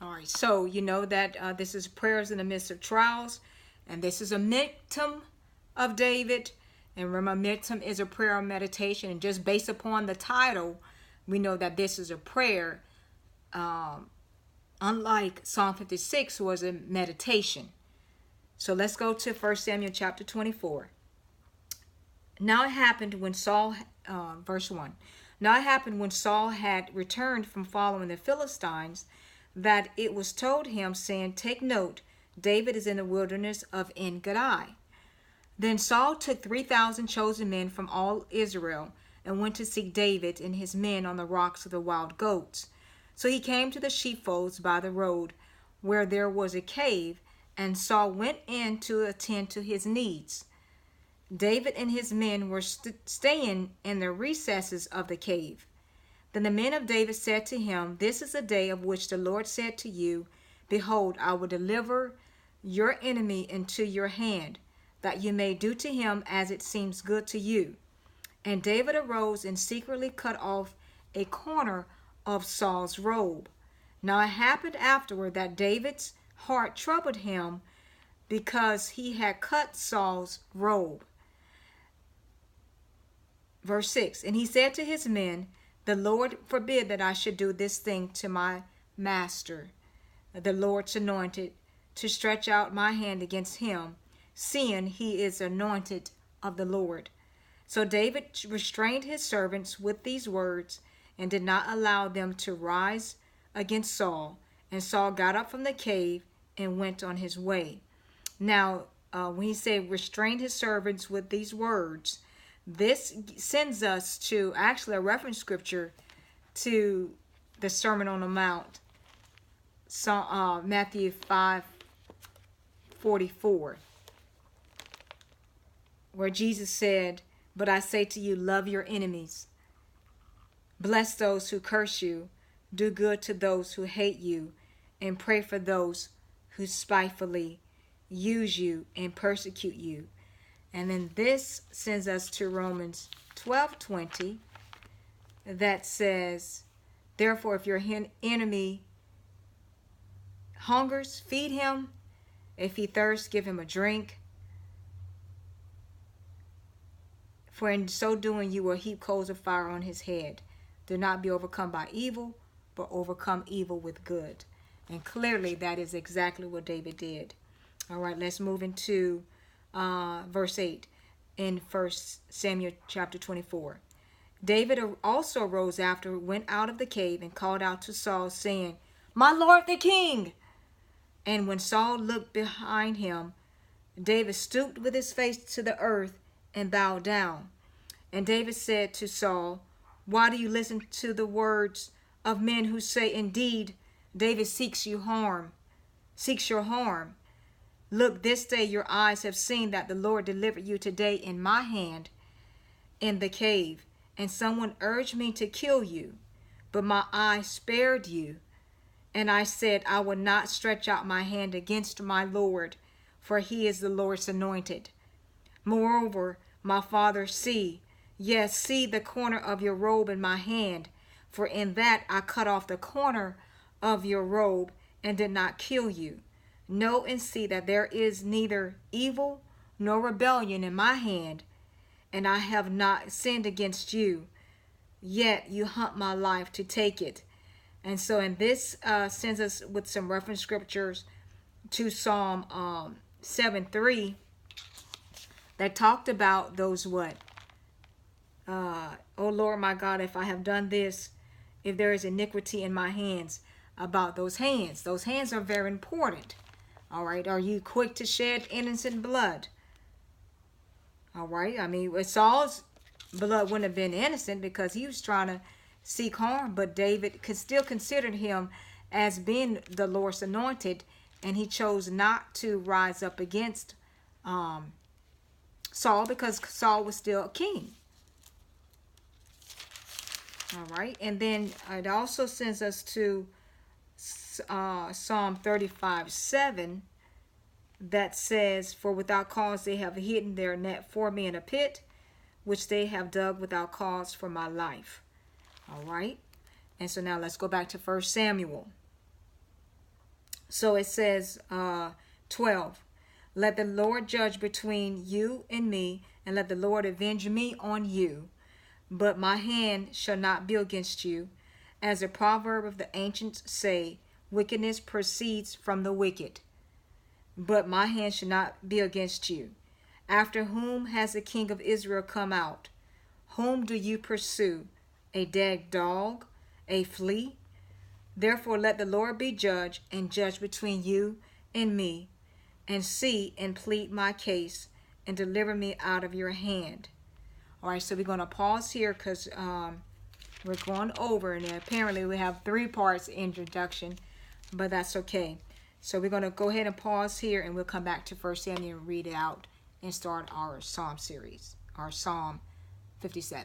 All right, so you know that this is prayers in the midst of trials, and this is a Miktam of David. And remember, Miktam is a prayer or meditation, and just based upon the title, we know that this is a prayer. Unlike Psalm 56 was a meditation. So let's go to 1 Samuel chapter 24. Now it happened when Saul, verse 1. Now it happened when Saul had returned from following the Philistines, that it was told him, saying, take note, David is in the wilderness of En-Gedi. Then Saul took 3,000 chosen men from all Israel, and went to seek David and his men on the rocks of the wild goats. So he came to the sheepfolds by the road, where there was a cave, and Saul went in to attend to his needs. David and his men were staying in the recesses of the cave. Then the men of David said to him, this is a day of which the Lord said to you, behold, I will deliver your enemy into your hand, that you may do to him as it seems good to you. And David arose and secretly cut off a corner of Saul's robe. Now it happened afterward that David's heart troubled him, because he had cut Saul's robe. Verse 6, and he said to his men, the Lord forbid that I should do this thing to my master, the Lord's anointed, to stretch out my hand against him, seeing he is anointed of the Lord. So David restrained his servants with these words, and did not allow them to rise against Saul. And Saul got up from the cave and went on his way. Now, when he said restrained his servants with these words, this sends us to actually a reference scripture to the Sermon on the Mount, Matthew 5:44, where Jesus said, but I say to you, love your enemies, bless those who curse you, do good to those who hate you, and pray for those who spitefully use you and persecute you. And then this sends us to Romans 12:20, that says, therefore, if your enemy hungers, feed him. If he thirsts, give him a drink. For in so doing, you will heap coals of fire on his head. Do not be overcome by evil, but overcome evil with good. And clearly, that is exactly what David did. All right, let's move into verse 8 in 1 Samuel chapter 24. David also arose after, went out of the cave, and called out to Saul, saying, my lord the king. And when Saul looked behind him, David stooped with his face to the earth and bowed down. And David said to Saul, why do you listen to the words of men who say, indeed, David seeks your harm? Look, this day your eyes have seen that the Lord delivered you today in my hand in the cave, and someone urged me to kill you, but my eye spared you. And I said, I will not stretch out my hand against my Lord, for he is the Lord's anointed. Moreover, my father, see the corner of your robe in my hand, for in that I cut off the corner of your robe and did not kill you. Know and see that there is neither evil nor rebellion in my hand, and I have not sinned against you, yet you hunt my life to take it. And so in this sends us with some reference scriptures to Psalm 7:3 that talked about those what? O Lord my God, if I have done this, if there is iniquity in my hands, about those hands. Those hands are very important. All right, are you quick to shed innocent blood? All right, I mean, Saul's blood wouldn't have been innocent because he was trying to seek harm, but David still considered him as being the Lord's anointed, and he chose not to rise up against Saul because Saul was still a king. All right, and then it also sends us to Psalm 35:7 that says, for without cause they have hidden their net for me in a pit, which they have dug without cause for my life. All right, and so now let's go back to 1 Samuel. So it says 12. Let the Lord judge between you and me, and let the Lord avenge me on you. But my hand shall not be against you. As the proverb of the ancients say, wickedness proceeds from the wicked. But my hand shall not be against you. After whom has the king of Israel come out? Whom do you pursue? A dead dog? A flea? Therefore let the Lord be judge, and judge between you and me, and see and plead my case, and deliver me out of your hand. All right, so we're going to pause here because we're going over, and apparently we have 3 parts introduction, but that's okay. So we're going to go ahead and pause here, and we'll come back to 1 Samuel and read it out and start our Psalm series, our Psalm 57.